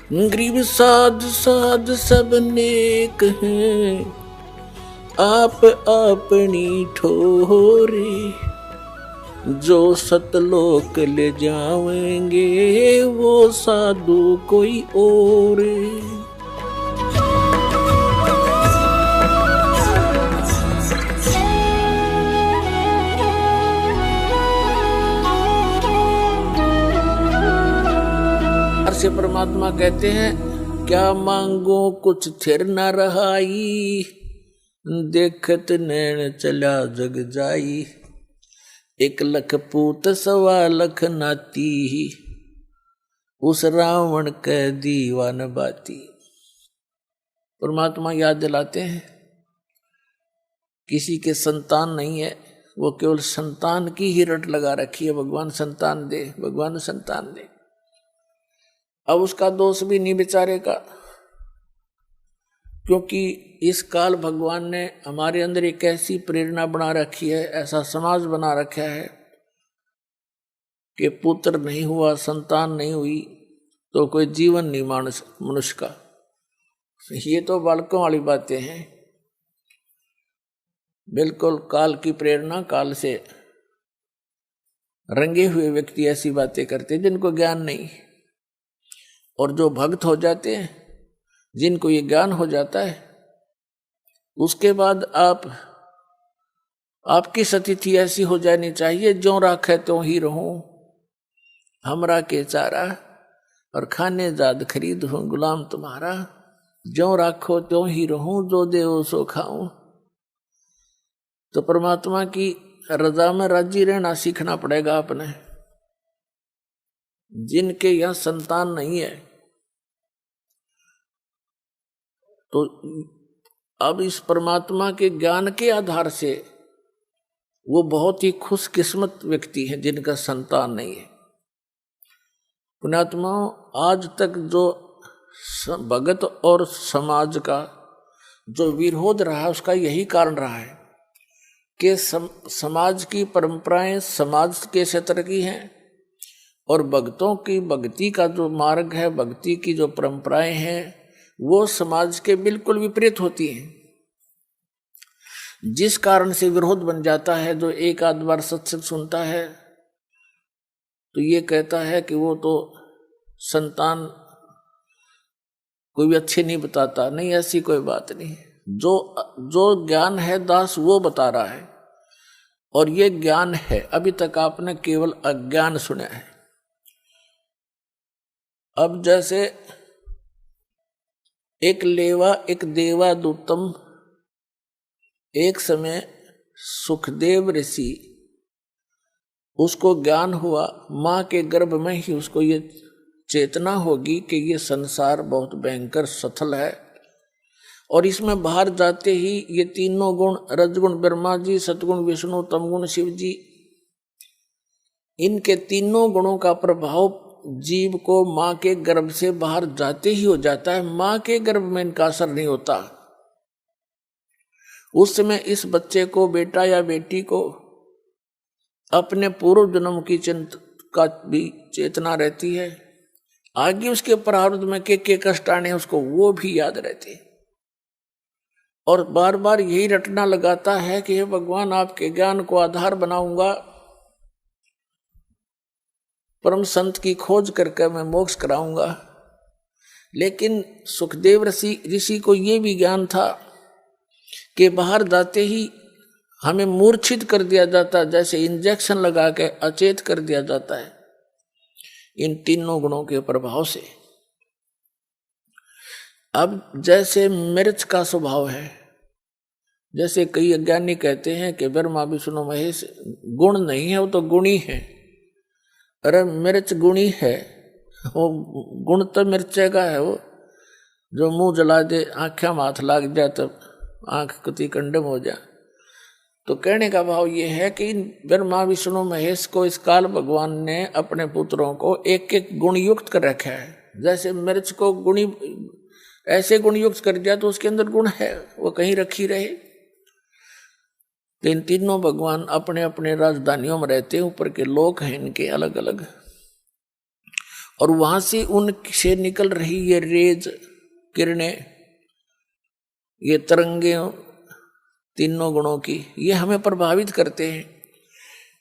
गरीब साध साध सब नेक हैं, आप अपनी ठोरे। जो सतलोक ले जाएंगे वो साधु कोई और। से परमात्मा कहते हैं क्या मांगो कुछ थिर न रहाई, देखत नैन चला जग जाई। 1 लख पूत 1.25 लख नाती, उस रावण के दीवान बाती। परमात्मा याद दिलाते हैं किसी के संतान नहीं है, वो केवल संतान की ही रट लगा रखी है। भगवान संतान दे, भगवान संतान दे। अब उसका दोष भी नहीं बेचारे का, क्योंकि इस काल भगवान ने हमारे अंदर एक ऐसी प्रेरणा बना रखी है, ऐसा समाज बना रखा है कि पुत्र नहीं हुआ, संतान नहीं हुई तो कोई जीवन नहीं मनुष्य का। ये तो बालकों वाली बातें हैं। बिल्कुल काल की प्रेरणा, काल से रंगे हुए व्यक्ति ऐसी बातें करते जिनको ज्ञान नहीं। और जो भक्त हो जाते हैं, जिनको ये ज्ञान हो जाता है, उसके बाद आपकी स्थिति ऐसी हो जानी चाहिए, ज्यों राखे त्यों ही रहूं, हमरा के चारा और खाने जाद खरीद हूं गुलाम तुम्हारा। ज्यों राखो त्यों ही रहूं, जो देवो सो खाऊं। तो परमात्मा की रजा में राजी रहना सीखना पड़ेगा अपने। जिनके यहां संतान नहीं है तो अब इस परमात्मा के ज्ञान के आधार से वो बहुत ही खुशकिस्मत व्यक्ति हैं जिनका संतान नहीं है। पुण्यात्माओं, आज तक जो भगत और समाज का जो विरोध रहा, उसका यही कारण रहा है कि समाज की परंपराएं समाज के क्षेत्र की हैं और भक्तों की भक्ति का जो मार्ग है, भक्ति की जो परंपराएं हैं, वो समाज के बिल्कुल विपरीत होती हैं। जिस कारण से विरोध बन जाता है। जो एक आध बार सत्संग सुनता है तो ये कहता है कि वो तो संतान कोई भी अच्छे नहीं बताता। नहीं, ऐसी कोई बात नहीं। जो ज्ञान है दास वो बता रहा है, और ये ज्ञान है। अभी तक आपने केवल अज्ञान सुना है। अब जैसे एक लेवा एक देवा दूतम, एक समय सुखदेव ऋषि, उसको ज्ञान हुआ, मां के गर्भ में ही उसको ये चेतना होगी कि ये संसार बहुत भयंकर सथल है और इसमें बाहर जाते ही ये तीनों गुण, रजगुण ब्रह्मा जी, सतगुण विष्णु, तमगुण शिव जी, इनके तीनों गुणों का प्रभाव जीव को मां के गर्भ से बाहर जाते ही हो जाता है। मां के गर्भ में इनका असर नहीं होता। उस समय इस बच्चे को, बेटा या बेटी को, अपने पूर्व जन्म की चिंता का भी चेतना रहती है। आगे उसके प्रारब्ध में के कष्ट आने उसको वो भी याद रहते, और बार बार यही रटना लगाता है कि हे भगवान, आपके ज्ञान को आधार बनाऊंगा, परम संत की खोज करके मैं मोक्ष कराऊंगा। लेकिन सुखदेव ऋषि को ये भी ज्ञान था कि बाहर जाते ही हमें मूर्छित कर दिया जाता, जैसे इंजेक्शन लगा के अचेत कर दिया जाता है इन तीनों गुणों के प्रभाव से। अब जैसे मिर्च का स्वभाव है, जैसे कई अज्ञानी कहते हैं कि ब्रह्मा विष्णु महेश गुण नहीं है, वो तो गुणी है। अरे मिर्च गुणी है, वो गुण तो मिर्चे का है। वो जो मुंह जला दे, आँखें में हाथ लाग जाए तो आँख कति कंडम हो जाए। तो कहने का भाव ये है कि ब्रह्मा विष्णु महेश को इस काल भगवान ने अपने पुत्रों को एक एक गुण युक्त कर रखा है। जैसे मिर्च को गुणी ऐसे गुण युक्त कर दिया तो उसके अंदर गुण है, वो कहीं रखी रहे। तो इन तीनों भगवान अपने अपने राजधानियों में रहते हैं, ऊपर के लोक हैं इनके अलग अलग, और वहां से उनसे निकल रही ये रेज किरणें, ये तरंगे तीनों गुणों की, ये हमें प्रभावित करते हैं।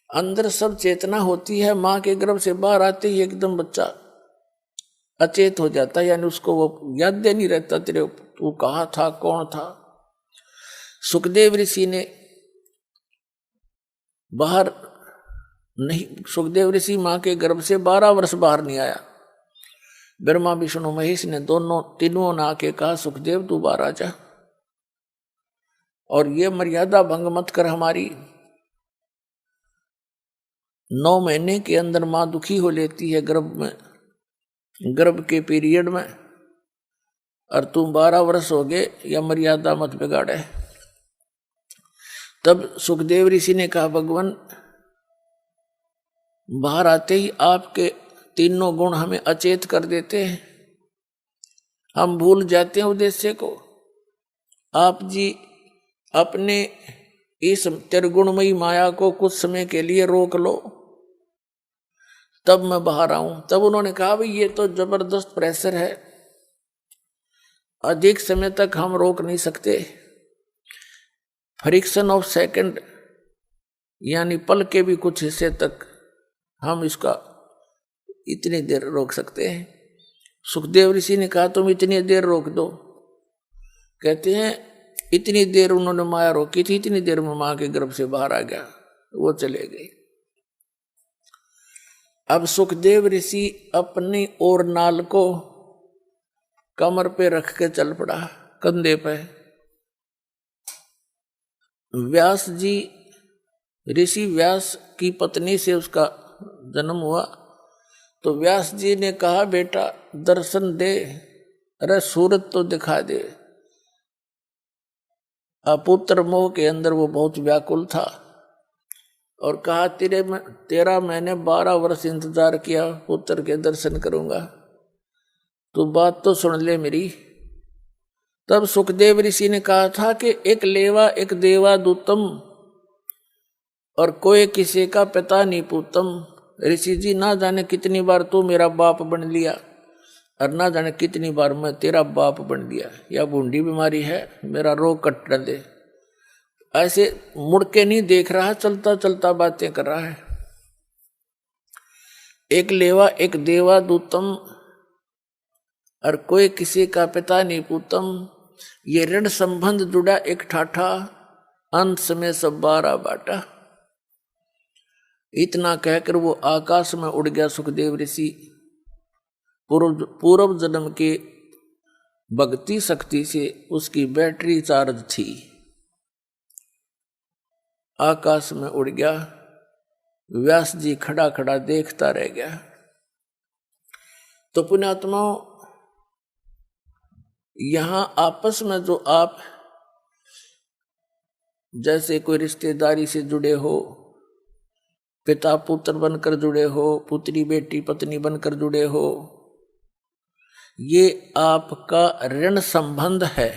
अंदर सब चेतना होती है, माँ के गर्भ से बाहर आते ही एकदम बच्चा अचेत हो जाता है, यानी उसको वो याद नहीं रहता तेरे तू कहाँ था, कौन था। सुखदेव ऋषि ने बाहर नहीं, सुखदेव ऋषि माँ के गर्भ से 12 वर्ष बाहर नहीं आया। ब्रह्मा विष्णु महेश ने तीनों ने आके कहा सुखदेव तू बाहर आ जा, और ये मर्यादा भंग मत कर हमारी। 9 महीने के अंदर माँ दुखी हो लेती है गर्भ में, गर्भ के पीरियड में, और तुम 12 वर्ष हो गए, या मर्यादा मत बिगाड़े। तब सुखदेव ऋषि ने कहा भगवान बाहर आते ही आपके तीनों गुण हमें अचेत कर देते हैं, हम भूल जाते हैं उद्देश्य को। आप जी अपने इस त्रिगुणमयी माया को कुछ समय के लिए रोक लो, तब मैं बाहर आऊं। तब उन्होंने कहा भाई ये तो जबरदस्त प्रेशर है, अधिक समय तक हम रोक नहीं सकते। फ्रिक्शन ऑफ सेकंड यानी पल के भी कुछ हिस्से तक हम इसका इतनी देर रोक सकते हैं। सुखदेव ऋषि ने कहा तुम इतनी देर रोक दो। कहते हैं इतनी देर उन्होंने माया रोकी थी, इतनी देर में मां के गर्भ से बाहर आ गया, वो चले गए। अब सुखदेव ऋषि अपनी और नाल को कमर पे रख के चल पड़ा, कंधे पे। व्यास जी, ऋषि व्यास की पत्नी से उसका जन्म हुआ, तो व्यास जी ने कहा बेटा दर्शन दे, अरे सूरत तो दिखा दे। पुत्र मोह के अंदर वो बहुत व्याकुल था और कहा तेरा मैंने 12 वर्ष इंतजार किया, पुत्र के दर्शन करूंगा, तो बात तो सुन ले मेरी। तब सुखदेव ऋषि ने कहा था कि एक लेवा एक देवा दूतम, और कोई किसी का पिता नहीं पूतम। ऋषि जी ना जाने कितनी बार तू मेरा बाप बन लिया, और ना जाने कितनी बार मैं तेरा बाप बन लिया। या बूंदी बीमारी है, मेरा रोग कट न दे। ऐसे मुड़ के नहीं देख रहा, चलता चलता बातें कर रहा है। एक लेवा एक देवा दूतम, और कोई किसी का पिता नहीं पूतम। ये ऋण संबंध जुड़ा एक ठाठा, अंत में सब 12 बाटा। इतना कहकर वो आकाश में उड़ गया सुखदेव ऋषि। पूर्व जन्म के भक्ति शक्ति से उसकी बैटरी चार्ज थी, आकाश में उड़ गया। व्यास जी खड़ा खड़ा देखता रह गया। तो पुण्यात्माओं, यहां आपस में जो आप जैसे कोई रिश्तेदारी से जुड़े हो, पिता पुत्र बनकर जुड़े हो, पुत्री बेटी पत्नी बनकर जुड़े हो, ये आपका ऋण संबंध है,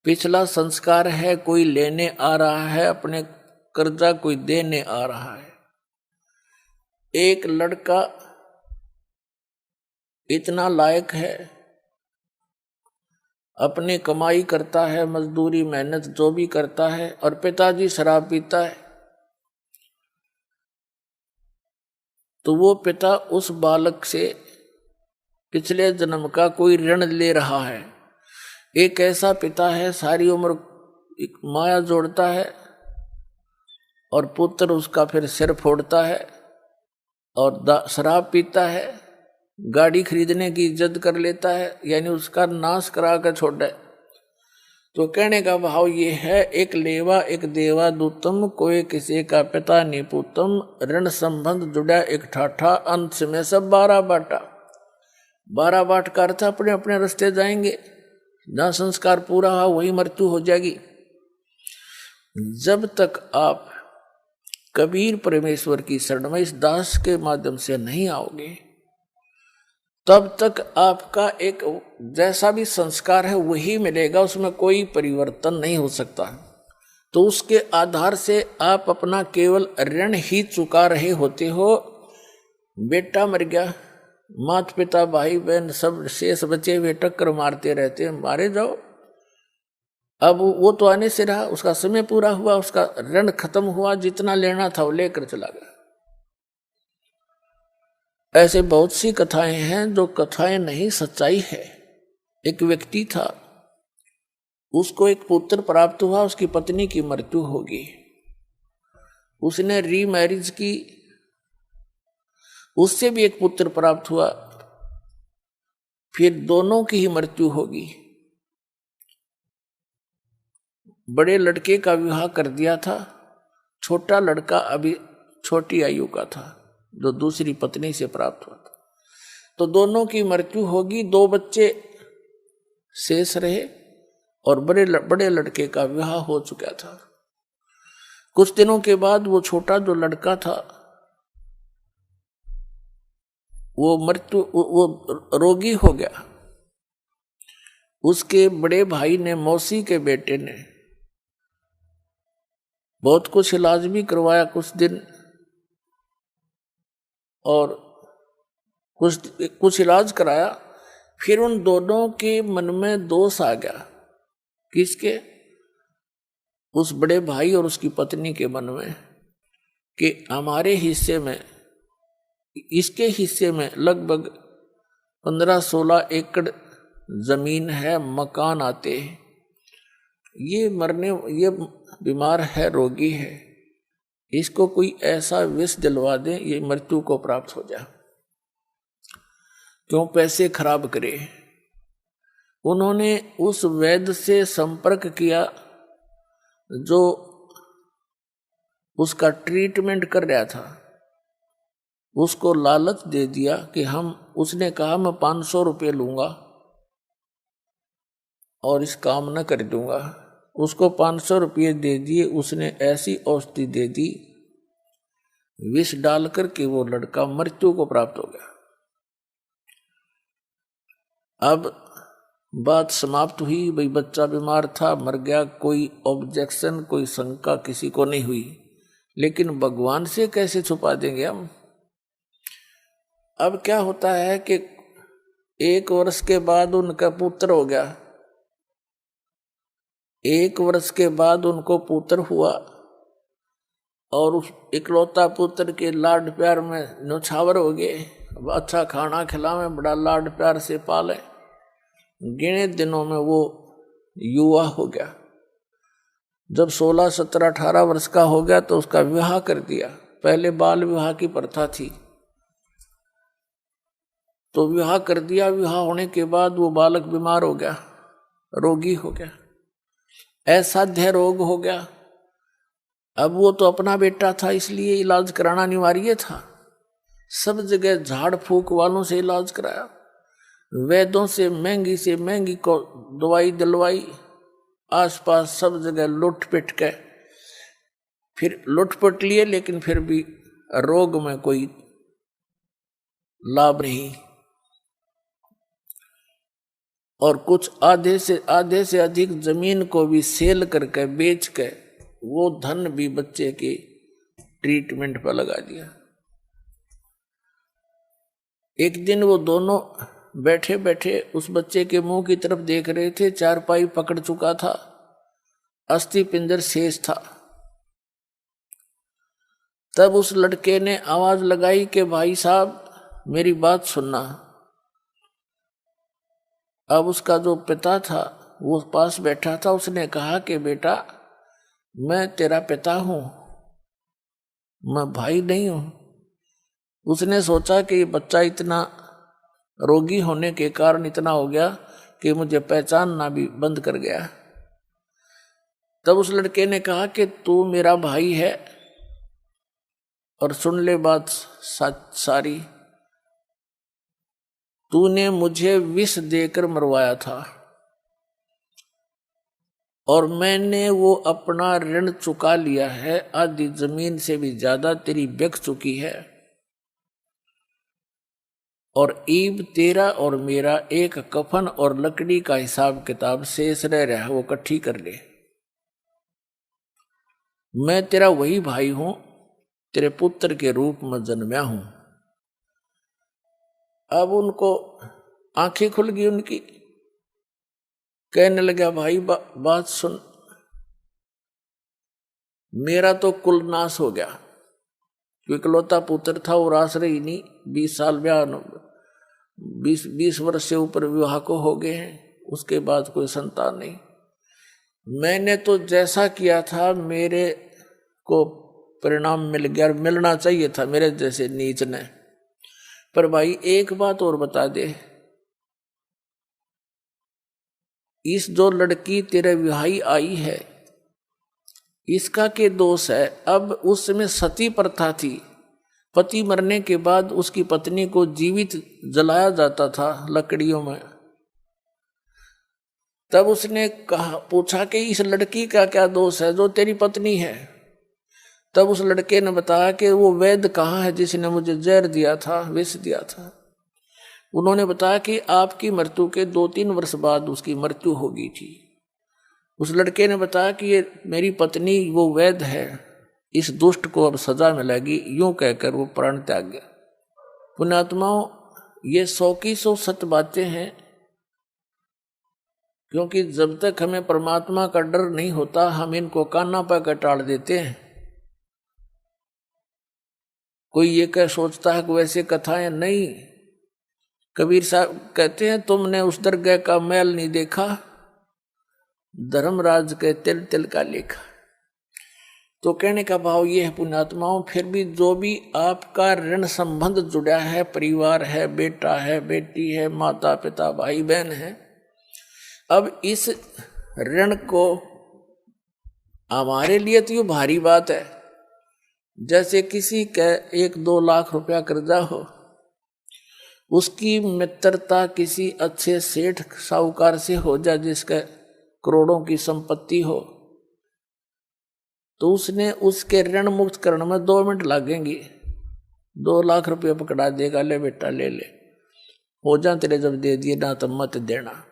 पिछला संस्कार है। कोई लेने आ रहा है अपने कर्जा, कोई देने आ रहा है। एक लड़का इतना लायक है, अपनी कमाई करता है, मजदूरी मेहनत जो भी करता है, और पिताजी शराब पीता है, तो वो पिता उस बालक से पिछले जन्म का कोई ऋण ले रहा है। एक ऐसा पिता है सारी उम्र माया जोड़ता है, और पुत्र उसका फिर सिर फोड़ता है और शराब पीता है, गाड़ी खरीदने की जिद कर लेता है, यानी उसका नाश करा कर छोड़े। तो कहने का भाव ये है, एक लेवा एक देवा दूतम, कोई किसी का पिता नहीं पूतम। ऋण संबंध जुड़ा एक ठाठा, अंत में सब 12 बाटा। 12 बाट का अर्थ अपने अपने रास्ते जाएंगे, जहां संस्कार पूरा हुआ वही मृत्यु हो जाएगी। जब तक आप कबीर परमेश्वर की शरण में इस दास के माध्यम से नहीं आओगे, तब तक आपका एक जैसा भी संस्कार है वही मिलेगा, उसमें कोई परिवर्तन नहीं हो सकता। तो उसके आधार से आप अपना केवल ऋण ही चुका रहे होते हो, बेटा मर गया, माता पिता भाई बहन सब शेष बचे हुए टक्कर मारते रहते, मारे जाओ। अब वो तो आने से रहा, उसका समय पूरा हुआ, उसका ऋण खत्म हुआ, जितना लेना था वो लेकर चला गया। ऐसे बहुत सी कथाएं हैं जो कथाएं नहीं, सच्चाई है। एक व्यक्ति था, उसको एक पुत्र प्राप्त हुआ, उसकी पत्नी की मृत्यु होगी। उसने रीमैरिज की, उससे भी एक पुत्र प्राप्त हुआ, फिर दोनों की ही मृत्यु होगी। बड़े लड़के का विवाह कर दिया था, छोटा लड़का अभी छोटी आयु का था जो दूसरी पत्नी से प्राप्त हुआ था। तो दोनों की मृत्यु होगी, 2 बच्चे शेष रहे और बड़े लड़के का विवाह हो चुका था। कुछ दिनों के बाद वो छोटा जो लड़का था वो रोगी हो गया। उसके बड़े भाई ने, मौसी के बेटे ने बहुत कुछ इलाज भी करवाया कुछ दिन, और कुछ इलाज कराया। फिर उन दोनों के मन में दोष आ गया। किसके? उस बड़े भाई और उसकी पत्नी के मन में, कि हमारे हिस्से में, इसके हिस्से में लगभग 15-16 एकड़ जमीन है, मकान आते हैं, ये बीमार है, रोगी है, इसको कोई ऐसा विष दिलवा दे ये मृत्यु को प्राप्त हो जाए, क्यों पैसे खराब करे। उन्होंने उस वैद्य से संपर्क किया जो उसका ट्रीटमेंट कर रहा था, उसको लालच दे दिया कि उसने कहा मैं 500 रुपये लूंगा और इस काम न कर दूंगा। उसको 500 रुपये दे दिए। उसने ऐसी औषधि दे दी, विष डालकर के वो लड़का मृत्यु को प्राप्त हो गया। अब बात समाप्त हुई, भाई बच्चा बीमार था, मर गया, कोई ऑब्जेक्शन, कोई शंका किसी को नहीं हुई। लेकिन भगवान से कैसे छुपा देंगे हम? अब क्या होता है कि 1 वर्ष के बाद उनका पुत्र हो गया। 1 वर्ष के बाद उनको पुत्र हुआ और उस इकलौता पुत्र के लाड प्यार में न्यौछावर हो गए। अब अच्छा खाना खिलावे, बड़ा लाड प्यार से पाले। गिने दिनों में वो युवा हो गया। जब 16, 17, 18 वर्ष का हो गया तो उसका विवाह कर दिया। पहले बाल विवाह की प्रथा थी, तो विवाह कर दिया। विवाह होने के बाद वो बालक बीमार हो गया, रोगी हो गया, असाध्य रोग हो गया। अब वो तो अपना बेटा था, इसलिए इलाज कराना अनिवार्य था। सब जगह झाड़ फूक वालों से इलाज कराया, वैद्यों से महंगी को दवाई दिलवाई, आसपास सब जगह लुट पिट के फिर लुटपट लिए, लेकिन फिर भी रोग में कोई लाभ नहीं। और कुछ आधे से अधिक जमीन को भी सेल करके बेच के वो धन भी बच्चे के ट्रीटमेंट पर लगा दिया। एक दिन वो दोनों बैठे बैठे उस बच्चे के मुंह की तरफ देख रहे थे। चारपाई पकड़ चुका था, अस्थि पिंजर शेष था। तब उस लड़के ने आवाज लगाई कि भाई साहब मेरी बात सुनना। अब उसका जो पिता था वो पास बैठा था। उसने कहा कि बेटा मैं तेरा पिता हूं, मैं भाई नहीं हूं। उसने सोचा कि ये बच्चा इतना रोगी होने के कारण इतना हो गया कि मुझे पहचानना भी बंद कर गया। तब उस लड़के ने कहा कि तू मेरा भाई है और सुन ले बात सारी। तूने मुझे विष देकर मरवाया था और मैंने वो अपना ऋण चुका लिया है। आधी जमीन से भी ज्यादा तेरी बिक चुकी है और ईब तेरा और मेरा एक कफन और लकड़ी का हिसाब किताब शेष रह रहा है, वो इकट्ठी कर ले। मैं तेरा वही भाई हूं, तेरे पुत्र के रूप में जन्मया हूं। अब उनको आंखें खुल गई उनकी, कहने लगा भाई बात सुन, मेरा तो कुल नाश हो गया, क्योंकि इकलौता पुत्र था और आश्रय ही नहीं, 20 साल ब्याह 20 वर्ष से ऊपर विवाह को हो गए हैं, उसके बाद कोई संतान नहीं। मैंने तो जैसा किया था मेरे को परिणाम मिल गया, मिलना चाहिए था मेरे जैसे नीच ने। पर भाई एक बात और बता दे, इस जो लड़की तेरे विवाही आई है इसका के दोष है? अब उस समय सती प्रथा थी, पति मरने के बाद उसकी पत्नी को जीवित जलाया जाता था लकड़ियों में। तब उसने कहा, पूछा कि इस लड़की का क्या दोष है जो तेरी पत्नी है? तब उस लड़के ने बताया कि वो वैद्य कहाँ है जिसने मुझे जहर दिया था, विष दिया था। उन्होंने बताया कि आपकी मृत्यु के 2-3 वर्ष बाद उसकी मृत्यु हो गई थी। उस लड़के ने बताया कि ये मेरी पत्नी वो वैद्य है, इस दुष्ट को अब सजा मिलेगी, यूं कहकर वो प्राण त्याग गया। पुण्यात्माओं, ये 100 की 100 सत्य बातें हैं, क्योंकि जब तक हमें परमात्मा का डर नहीं होता हम इनको कान्ना पर टाल देते हैं। कोई ये कह सोचता है कि वैसे कथाएं नहीं। कबीर साहब कहते हैं, तुमने उस दरगाह का मैल नहीं देखा, धर्मराज के तिल तिल का लेखा। तो कहने का भाव ये है पुण्यात्माओं, फिर भी जो भी आपका ऋण संबंध जुड़ा है, परिवार है, बेटा है, बेटी है, माता पिता, भाई बहन है, अब इस ऋण को हमारे लिए तो ये भारी बात है। जैसे किसी का 1-2 लाख रुपया कर्जा हो, उसकी मित्रता किसी अच्छे सेठ साहूकार से हो जाए जिसका करोड़ों की संपत्ति हो, तो उसने उसके ऋण मुक्त करने में 2 मिनट लगेंगे, 2 लाख रुपया पकड़ा देगा, ले बेटा ले ले, हो जा तेरे जब दे दिए ना तो मत देना।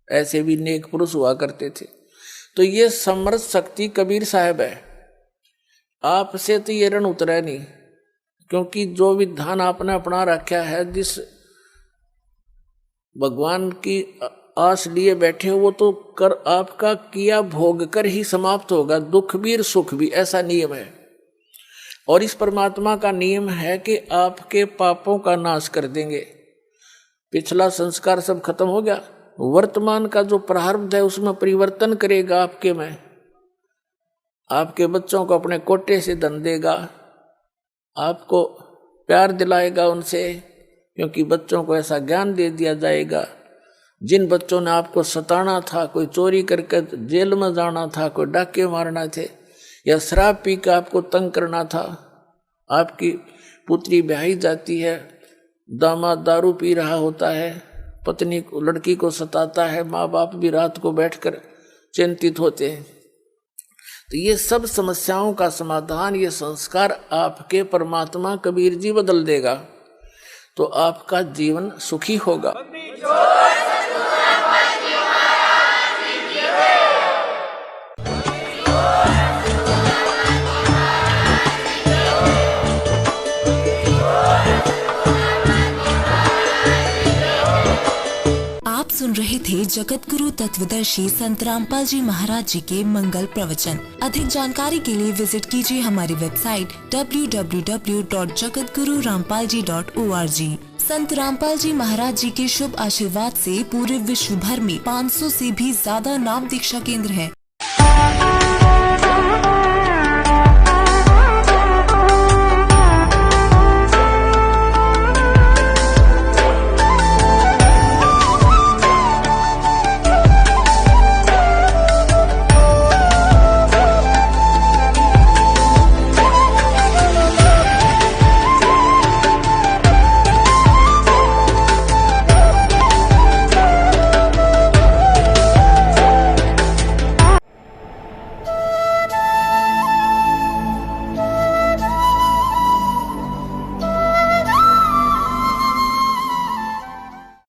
ऐसे भी नेक पुरुष हुआ करते थे। तो ये समर्थ शक्ति कबीर साहब है। आपसे तो ये ऋण उतरा नहीं, क्योंकि जो विधान आपने अपना रखा है, जिस भगवान की आस लिए बैठे हो, वो तो कर आपका किया भोग कर ही समाप्त होगा, दुख भी और सुख भी, ऐसा नियम है। और इस परमात्मा का नियम है कि आपके पापों का नाश कर देंगे। पिछला संस्कार सब खत्म हो गया, वर्तमान का जो प्रारब्ध है उसमें परिवर्तन करेगा आपके में। आपके बच्चों को अपने कोटे से धन देगा, आपको प्यार दिलाएगा उनसे, क्योंकि बच्चों को ऐसा ज्ञान दे दिया जाएगा। जिन बच्चों ने आपको सताना था, कोई चोरी करके जेल में जाना था, कोई डाके मारना थे, या शराब पी कर आपको तंग करना था, आपकी पुत्री ब्याही जाती है, दामाद दारू पी रहा होता है, पत्नी को लड़की को सताता है, माँ बाप भी रात को बैठकर चिंतित होते हैं। तो ये सब समस्याओं का समाधान, ये संस्कार आपके परमात्मा कबीर जी बदल देगा, तो आपका जीवन सुखी होगा। सुन रहे थे जगत गुरु तत्वदर्शी संत रामपाल जी महाराज जी के मंगल प्रवचन। अधिक जानकारी के लिए विजिट कीजिए हमारी वेबसाइट www.jagatgururampalji.org। संत रामपाल जी महाराज जी के शुभ आशीर्वाद से पूरे विश्व भर में 500 से भी ज्यादा नाम दीक्षा केंद्र हैं।